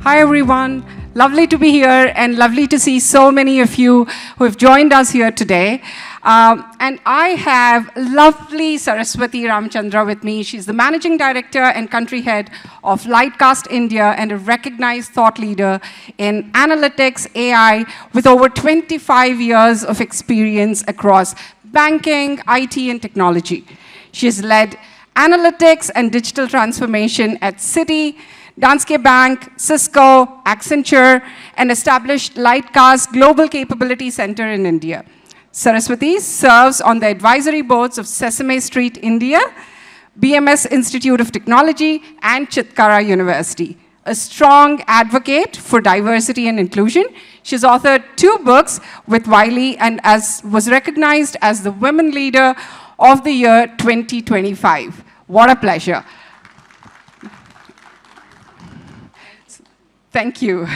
Hi everyone, lovely to be here and lovely to see so many of you who have joined us here today. And I have lovely Saraswati Ramchandra with me. She's the Managing Director and Country Head of Lightcast India and a recognized thought leader in analytics, AI, with over 25 years of experience across banking, IT, and technology. She has led analytics and digital transformation at Citi, Danske Bank, Cisco, Accenture, and established Lightcast Global Capability Center in India. Saraswati serves on the advisory boards of Sesame Street India, BMS Institute of Technology, and Chitkara University. A strong advocate for diversity and inclusion, she's authored 2 books with Wiley and was recognized as the Women Leader of the Year 2025. What a pleasure. Thank you.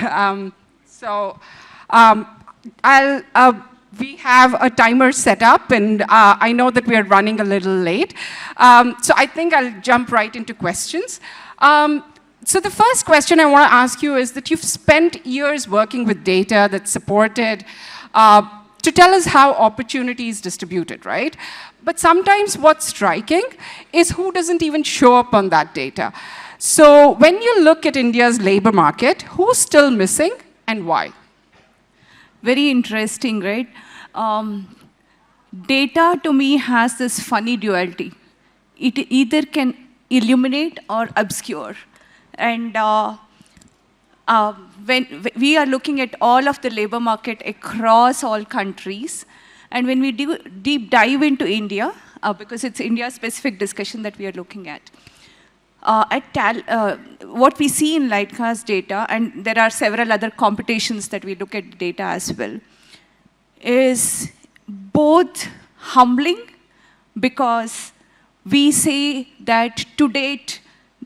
We have a timer set up, and I know that we are running a little late. So I think I'll jump right into questions. So the first question I want to ask you is that you've spent years working with data that's supported to tell us how opportunity is distributed, right? But sometimes what's striking is who doesn't even show up on that data. So when you look at India's labor market, who's still missing and why? Very interesting, right? Data to me has this funny duality. It either can illuminate or obscure. And when we are looking at all of the labor market across all countries, and when we do deep dive into India, because it's India-specific discussion that we are looking at, what we see in Lightcast data, and there are several other competitions that we look at data as well, is both humbling because we say that to date,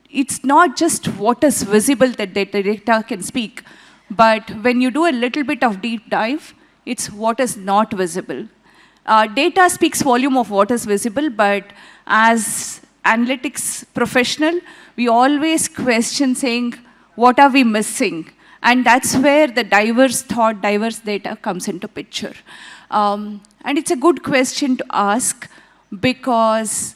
it's not just what is visible that the data can speak, but when you do a little bit of deep dive, it's what is not visible. Data speaks volume of what is visible, but as analytics professional, we always question saying, what are we missing? And that's where the diverse thought, diverse data comes into picture. And it's a good question to ask because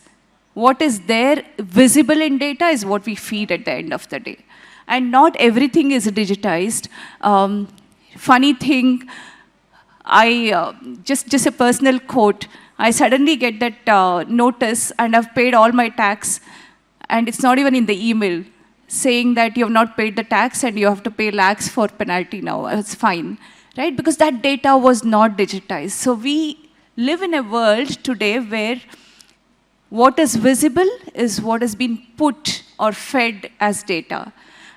what is there visible in data is what we feed at the end of the day. And not everything is digitized. Funny thing, just a personal quote, I suddenly get that notice and I've paid all my tax and it's not even in the email saying that you have not paid the tax and you have to pay lakhs for penalty now. It's fine, right? Because that data was not digitized. So we live in a world today where what is visible is what has been put or fed as data.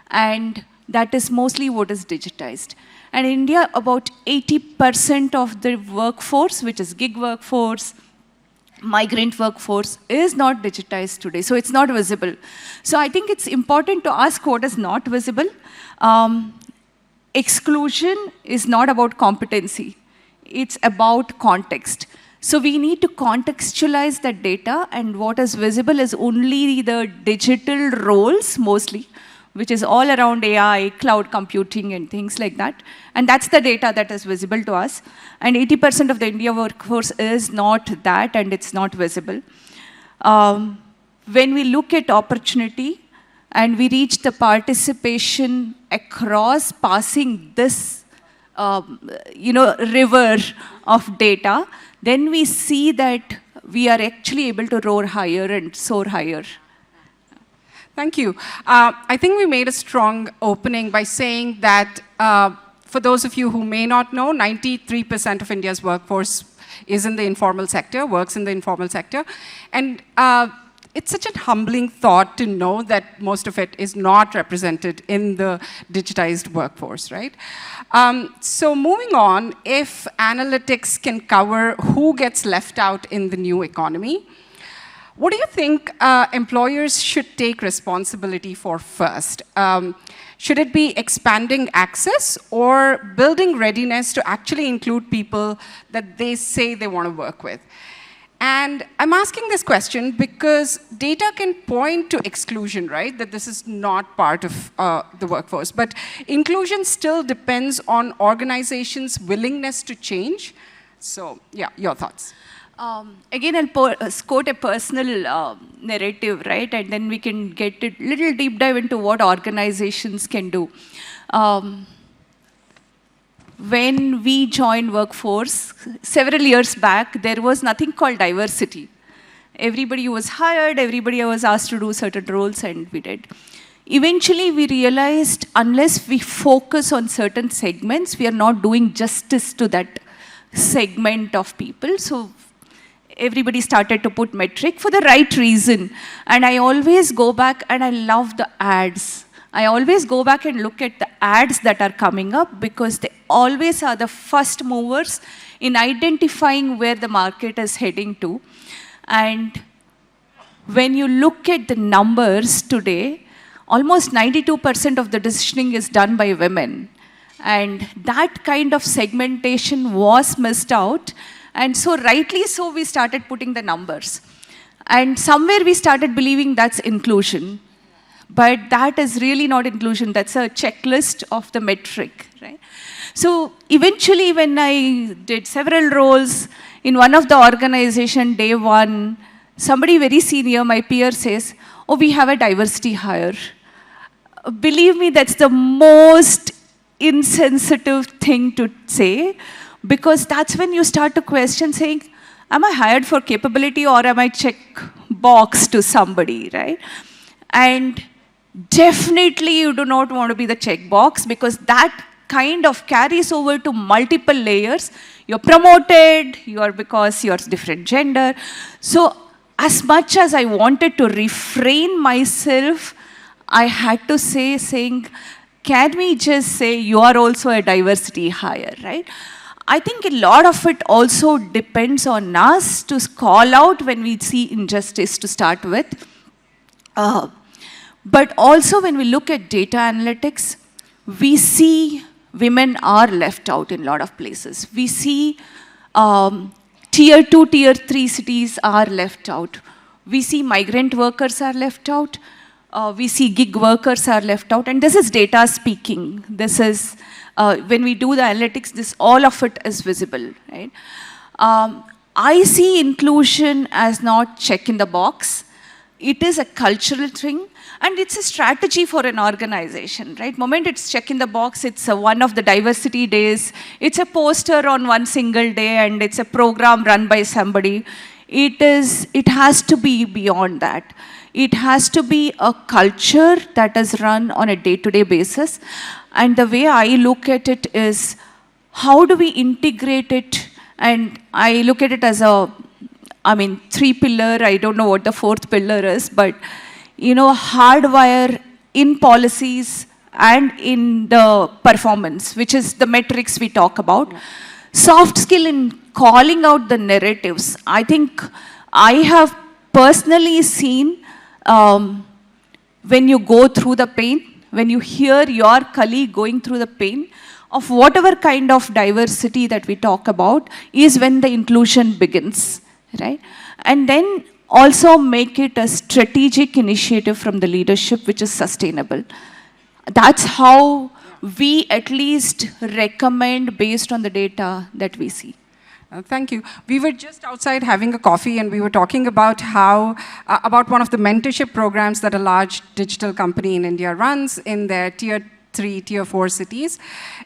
And that is mostly what is digitized. And in India, about 80% of the workforce, which is gig workforce, migrant workforce, is not digitized today. So it's not visible. So I think it's important to ask what is not visible. Exclusion is not about competency. It's about context. So we need to contextualize that data, and what is visible is only the digital roles, mostly, which is all around AI, cloud computing, and things like that. And that's the data that is visible to us. And 80% of the India workforce is not that, and it's not visible. When we look at opportunity, and we reach the participation across passing this river of data, then we see that we are actually able to roar higher and soar higher. Thank you. I think we made a strong opening by saying that for those of you who may not know, 93% of India's workforce is in the informal sector, works in the informal sector. And it's such a humbling thought to know that most of it is not represented in the digitized workforce, right? So moving on, if analytics can cover who gets left out in the new economy, what do you think employers should take responsibility for first? Should it be expanding access or building readiness to actually include people that they say they want to work with? And I'm asking this question because data can point to exclusion, right? That this is not part of the workforce. But inclusion still depends on organizations' willingness to change. So, yeah, your thoughts. Again, I'll quote a personal narrative, right? And then we can get a little deep dive into what organizations can do. When we joined workforce, several years back, there was nothing called diversity. Everybody was hired, everybody was asked to do certain roles, and we did. Eventually, we realized unless we focus on certain segments, we are not doing justice to that segment of people. So everybody started to put metric for the right reason. And I always go back and I love the ads. I always go back and look at the ads that are coming up because they always are the first movers in identifying where the market is heading to. And when you look at the numbers today, almost 92% of the decisioning is done by women. And that kind of segmentation was missed out. And so rightly so, we started putting the numbers. And somewhere we started believing that's inclusion. But that is really not inclusion. That's a checklist of the metric, right? So eventually, when I did several roles in one of the organization, day one, somebody very senior, my peer says, oh, we have a diversity hire. Believe me, that's the most insensitive thing to say, because that's when you start to question saying, am I hired for capability or am I check box to somebody, right? And definitely you do not want to be the checkbox because that kind of carries over to multiple layers. You're promoted, because you're different gender. So as much as I wanted to refrain myself, I had to saying, can we just say you are also a diversity hire, right? I think a lot of it also depends on us to call out when we see injustice to start with. But also when we look at data analytics, we see women are left out in a lot of places. We see tier 2, tier 3 cities are left out. We see migrant workers are left out. We see gig workers are left out. And this is data speaking. This is, when we do the analytics, all of it is visible, right? I see inclusion as not check in the box. It is a cultural thing. And it's a strategy for an organization, right? Moment it's check in the box, it's one of the diversity days. It's a poster on one single day and it's a program run by somebody. It has to be beyond that. It has to be a culture that is run on a day-to-day basis. And the way I look at it is, how do we integrate it? And I look at it as three pillar, I don't know what the fourth pillar is, but hardwire in policies and in the performance, which is the metrics we talk about. Yeah. Soft skill in calling out the narratives. I think I have personally seen when you go through the pain, when you hear your colleague going through the pain of whatever kind of diversity that we talk about, is when the inclusion begins, right? And then also make it a strategic initiative from the leadership which is sustainable. That's how we at least recommend based on the data that we see. Thank you. We were just outside having a coffee and we were talking about about one of the mentorship programs that a large digital company in India runs in their tier 3, tier 4 cities,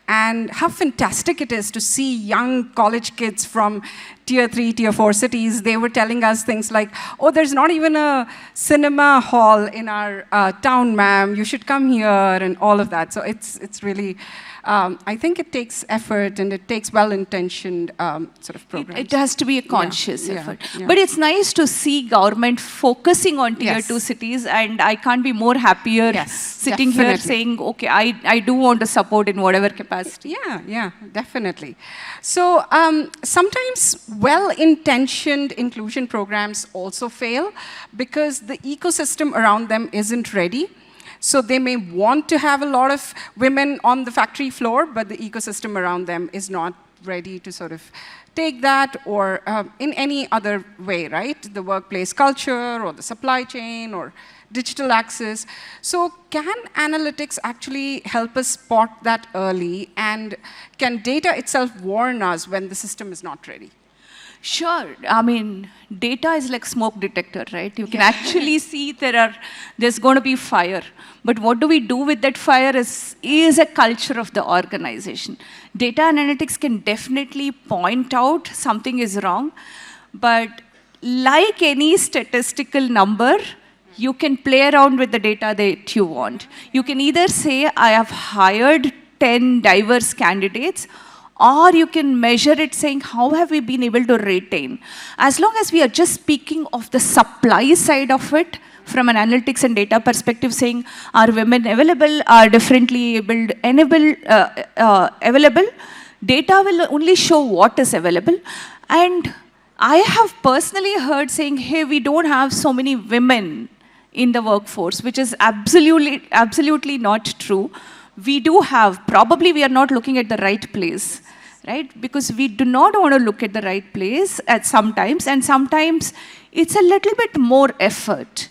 and how fantastic it is to see young college kids from tier 3, tier 4 cities. They were telling us things like, oh, there's not even a cinema hall in our town, ma'am. You should come here, and all of that. So it's really, I think it takes effort and it takes well-intentioned sort of programs. It has to be a conscious effort. Yeah. But it's nice to see government focusing on tier 2 cities, and I can't be more happier sitting here saying, okay, I do want to support in whatever capacity. Yeah, definitely. So sometimes well-intentioned inclusion programs also fail because the ecosystem around them isn't ready. So they may want to have a lot of women on the factory floor, but the ecosystem around them is not ready to sort of take that, or in any other way, right? The workplace culture or the supply chain or digital access. So can analytics actually help us spot that early, and can data itself warn us when the system is not ready? Sure. I mean, data is like smoke detector, right? You can actually see there's going to be fire. But what do we do with that fire is a culture of the organization. Data analytics can definitely point out something is wrong, but like any statistical number, you can play around with the data that you want. You can either say, I have hired 10 diverse candidates, or you can measure it saying, how have we been able to retain? As long as we are just speaking of the supply side of it, from an analytics and data perspective, saying, are women available, are differently abled available, data will only show what is available. And I have personally heard saying, hey, we don't have so many women in the workforce, which is absolutely not true. We do have, probably we are not looking at the right place, right? Because we do not want to look at the right place at sometimes, and sometimes it's a little bit more effort.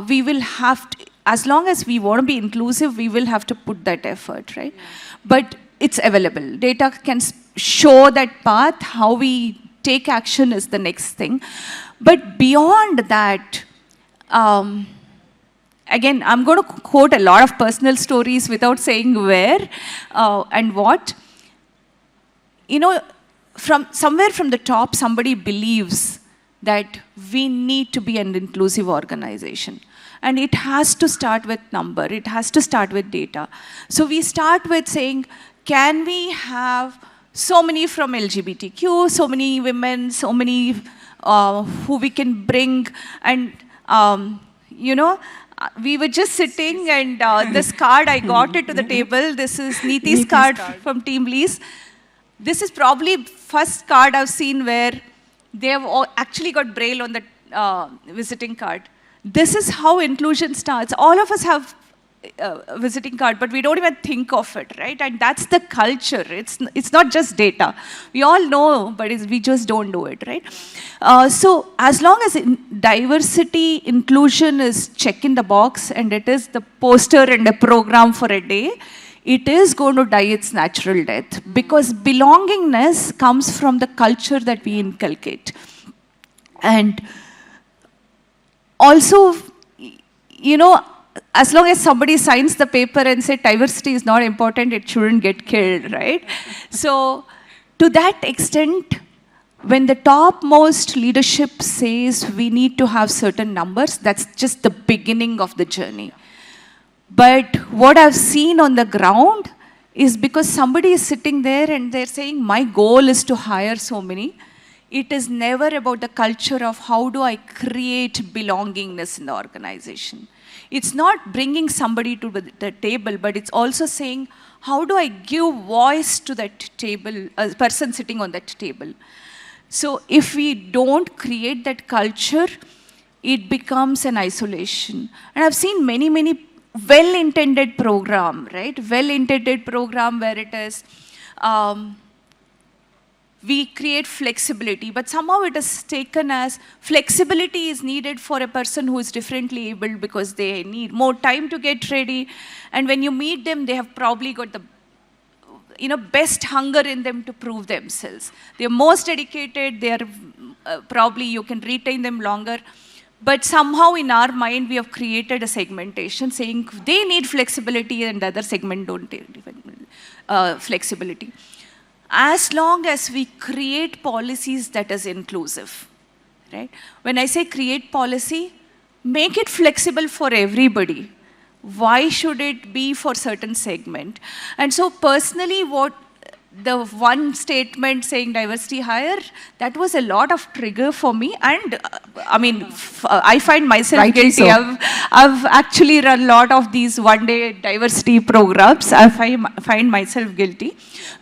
We will have to, as long as we want to be inclusive, we will have to put that effort, right? Yeah. But it's available. Data can show that path. How we take action is the next thing. But beyond that, again, I'm going to quote a lot of personal stories without saying where and what. You know, from somewhere from the top, somebody believes that we need to be an inclusive organization. And it has to start with number. It has to start with data. So we start with saying, can we have so many from LGBTQ, so many women, so many who we can bring, and you know, we were just sitting, and this card, I got it to the table. This is Neeti's card from Team Lease. This is probably first card I've seen where they have actually got Braille on the visiting card. This is how inclusion starts. All of us have a visiting card, but we don't even think of it, right? And that's the culture. It's not just data. We all know, but we just don't do it, right? So as long as diversity, inclusion is check in the box, and it is the poster and a program for a day, it is going to die its natural death, because belongingness comes from the culture that we inculcate. And also, you know, as long as somebody signs the paper and say diversity is not important, it shouldn't get killed, right? So to that extent, when the topmost leadership says we need to have certain numbers, that's just the beginning of the journey. But what I've seen on the ground is because somebody is sitting there and they're saying, my goal is to hire so many. It is never about the culture of how do I create belongingness in the organization. It's not bringing somebody to the table, but it's also saying, how do I give voice to that table, a person sitting on that table? So if we don't create that culture, it becomes an isolation. And I've seen many well-intended program, right? Well-intended program where it is, we create flexibility, but somehow it is taken as flexibility is needed for a person who is differently abled because they need more time to get ready. And when you meet them, they have probably got the best hunger in them to prove themselves. They're most dedicated, they're probably you can retain them longer. But somehow in our mind, we have created a segmentation saying they need flexibility and the other segment don't need flexibility. As long as we create policies that is inclusive, right? When I say create policy, make it flexible for everybody. Why should it be for certain segment? And so personally, what the one statement saying diversity hire, that was a lot of trigger for me. And I mean, I find myself guilty. So. I've actually run a lot of these one-day diversity programs. I find myself guilty.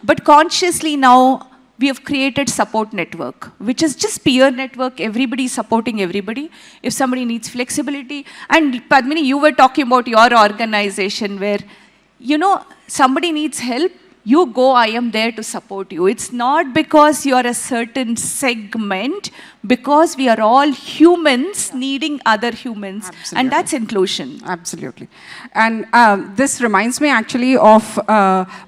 But consciously now, we have created support network, which is just peer network, everybody supporting everybody. If somebody needs flexibility, and Padmini, you were talking about your organization where, somebody needs help, you go, I am there to support you. It's not because you are a certain segment, because we are all humans needing other humans. Absolutely. And that's inclusion. Absolutely. And this reminds me actually of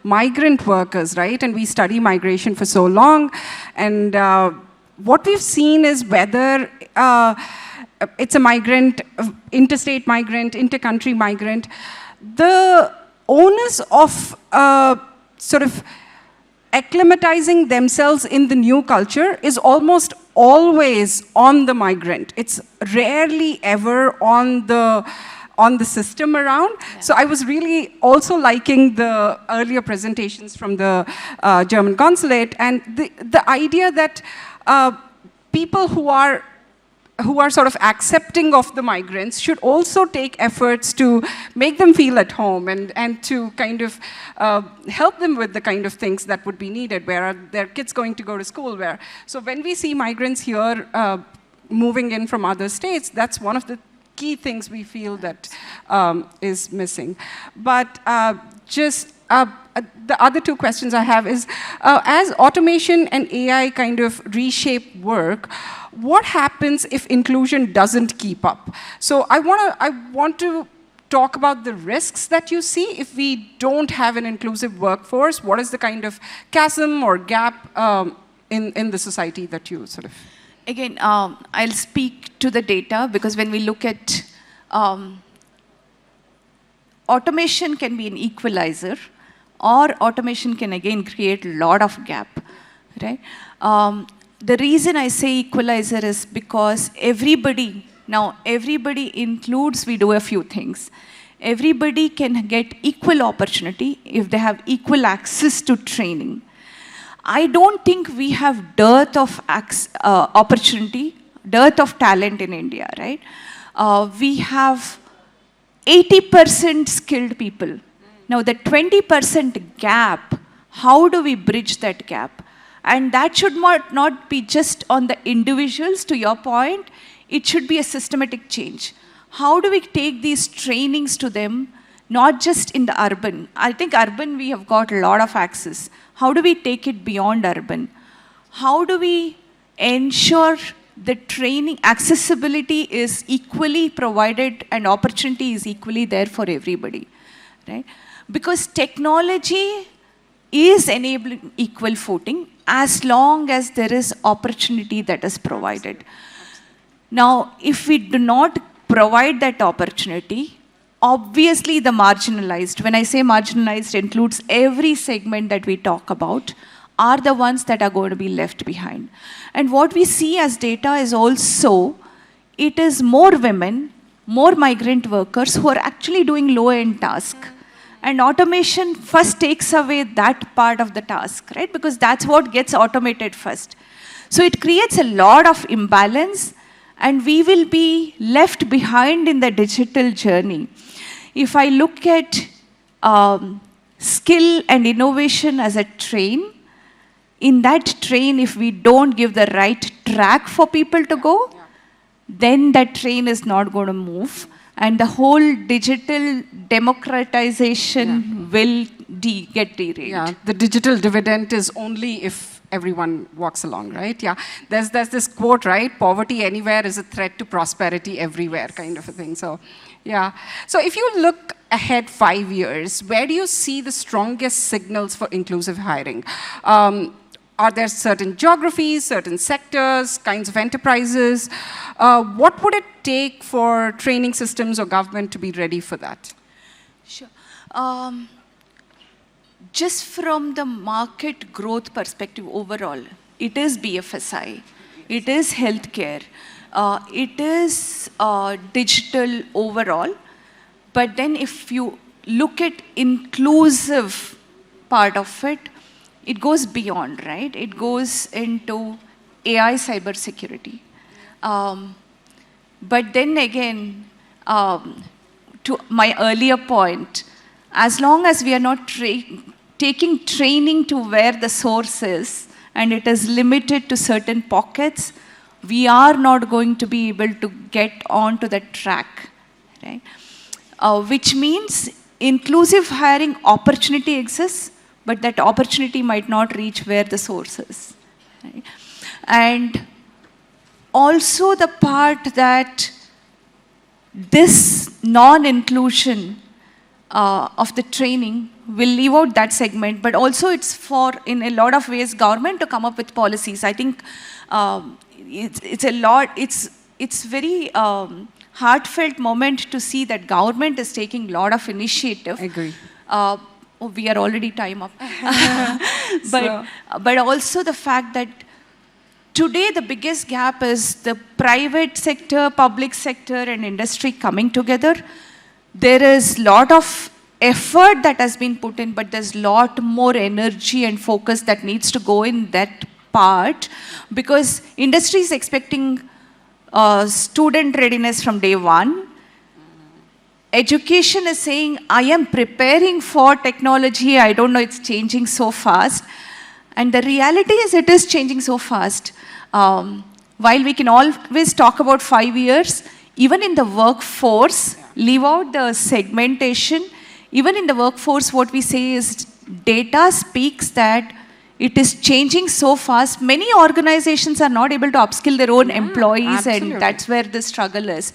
migrant workers, right? And we study migration for so long. And what we've seen is whether it's a migrant, interstate migrant, intercountry migrant, the onus of sort of acclimatizing themselves in the new culture is almost always on the migrant. It's rarely ever on the system around. Yeah. So I was really also liking the earlier presentations from the German consulate, and the idea that people who are sort of accepting of the migrants should also take efforts to make them feel at home and to kind of help them with the kind of things that would be needed. Where are their kids going to go to school? Where? So when we see migrants here moving in from other states, that's one of the key things we feel that is missing. But the other two questions I have is, as automation and AI kind of reshape work, what happens if inclusion doesn't keep up? So I want to talk about the risks that you see if we don't have an inclusive workforce. What is the kind of chasm or gap in the society that you sort of... Again, I'll speak to the data, because when we look at automation can be an equalizer, or automation can again create a lot of gap, right? The reason I say equalizer is because everybody includes, we do a few things. Everybody can get equal opportunity if they have equal access to training. I don't think we have dearth of opportunity, dearth of talent in India, right? We have 80% skilled people. Now the 20% gap, how do we bridge that gap? And that should not be just on the individuals, to your point. It should be a systematic change. How do we take these trainings to them, not just in the urban? I think urban, we have got a lot of access. How do we take it beyond urban? How do we ensure the training accessibility is equally provided and opportunity is equally there for everybody, right? Because technology is enabling equal footing as long as there is opportunity that is provided. Now, if we do not provide that opportunity, obviously the marginalized, when I say marginalized, includes every segment that we talk about, are the ones that are going to be left behind. And what we see as data is also, it is more women, more migrant workers who are actually doing low-end tasks. And automation first takes away that part of the task, right? Because that's what gets automated first. So it creates a lot of imbalance, and we will be left behind in the digital journey. If I look at skill and innovation as a train, in that train, if we don't give the right track for people to go, then that train is not going to move. And the whole digital democratization will get derailed. Yeah, the digital dividend is only if everyone walks along, right? Yeah, there's this quote, right? Poverty anywhere is a threat to prosperity everywhere, kind of a thing. So, yeah. So if you look ahead 5 years, where do you see the strongest signals for inclusive hiring? Are there certain geographies, certain sectors, kinds of enterprises? What would it take for training systems or government to be ready for that? Sure. Just from the market growth perspective overall, it is BFSI, it is healthcare, it is digital overall. But then if you look at inclusive part of it, it goes beyond, right? It goes into AI cybersecurity. But then again, to my earlier point, as long as we are not taking training to where the source is, and it is limited to certain pockets, we are not going to be able to get onto the track, right? Which means inclusive hiring opportunity exists, but that opportunity might not reach where the source is. Right? And also the part that this non-inclusion of the training will leave out that segment, but also it's for, in a lot of ways, government to come up with policies. I think it's very heartfelt moment to see that government is taking a lot of initiative. I agree. We are already time up. But also the fact that today the biggest gap is the private sector, public sector and industry coming together. There is a lot of effort that has been put in, but there's a lot more energy and focus that needs to go in that part, because industry is expecting student readiness from day one. Education is saying, I am preparing for technology, I don't know, it's changing so fast. And the reality is it is changing so fast. While we can always talk about 5 years, even in the workforce, leave out the segmentation, even in the workforce, what we say is data speaks that it is changing so fast. Many organizations are not able to upskill their own employees, absolutely. And that's where the struggle is.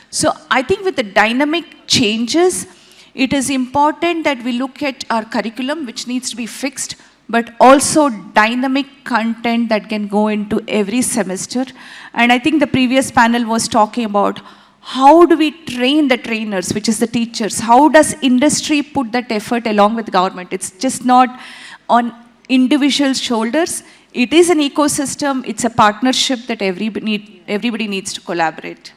So I think with the dynamic changes, it is important that we look at our curriculum, which needs to be fixed, but also dynamic content that can go into every semester. And I think the previous panel was talking about how do we train the trainers, which is the teachers? How does industry put that effort along with government? It's just not on individual shoulders. It is an ecosystem. It's a partnership that everybody needs to collaborate.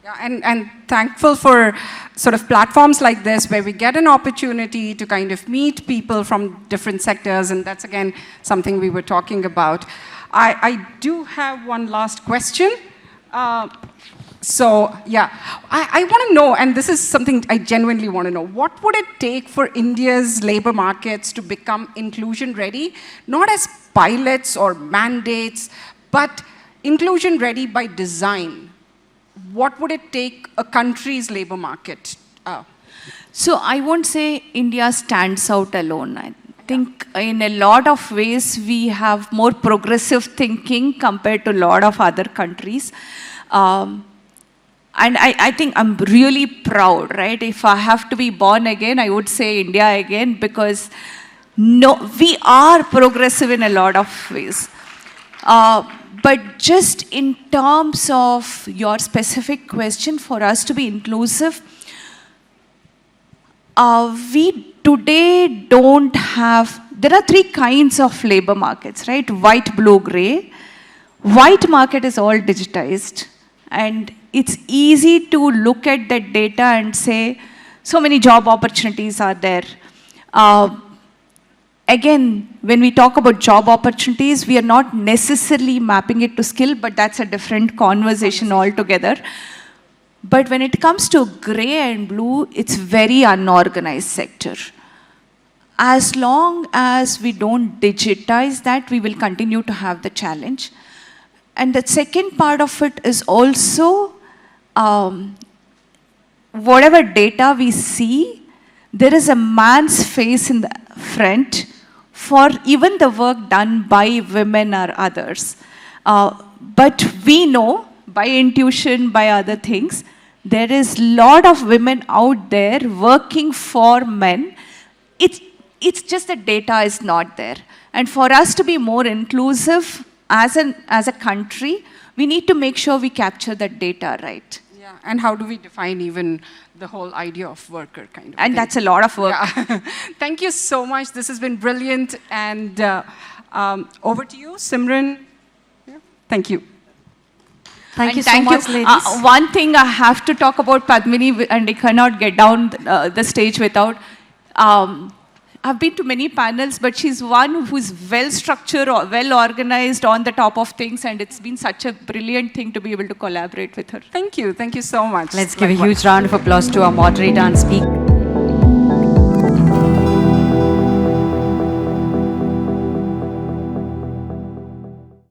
Yeah, and thankful for sort of platforms like this where we get an opportunity to kind of meet people from different sectors, and that's again something we were talking about. I do have one last question. So yeah, I want to know, and this is something I genuinely want to know, what would it take for India's labor markets to become inclusion ready, not as pilots or mandates, but inclusion ready by design? What would it take a country's labor market? So I won't say India stands out alone. I think in a lot of ways we have more progressive thinking compared to a lot of other countries. And I think I'm really proud, right? If I have to be born again, I would say India again, because no, we are progressive in a lot of ways. But just in terms of your specific question, for us to be inclusive, we today don't have, there are 3 kinds of labor markets, right? White, blue, gray. White market is all digitized, and it's easy to look at that data and say, so many job opportunities are there. Again, when we talk about job opportunities, we are not necessarily mapping it to skill, but that's a different conversation altogether. But when it comes to gray and blue, it's very unorganized sector. As long as we don't digitize that, we will continue to have the challenge. And the second part of it is also, whatever data we see, there is a man's face in the front for even the work done by women or others. But we know, by intuition, by other things, there is a lot of women out there working for men. It's just that data is not there. And for us to be more inclusive as a country, we need to make sure we capture that data right. Yeah, and how do we define even the whole idea of worker kind of And thing? that's a lot of work. Yeah. Thank you so much. This has been brilliant. And over to you, Simran. Yeah. Thank you. Thank you so much, ladies. One thing I have to talk about Padmini, and I cannot get down the stage without. I've been to many panels, but she's one who's well-structured, well-organized, on the top of things, and it's been such a brilliant thing to be able to collaborate with her. Thank you. Thank you so much. Let's give a huge round of applause to our moderator and speaker.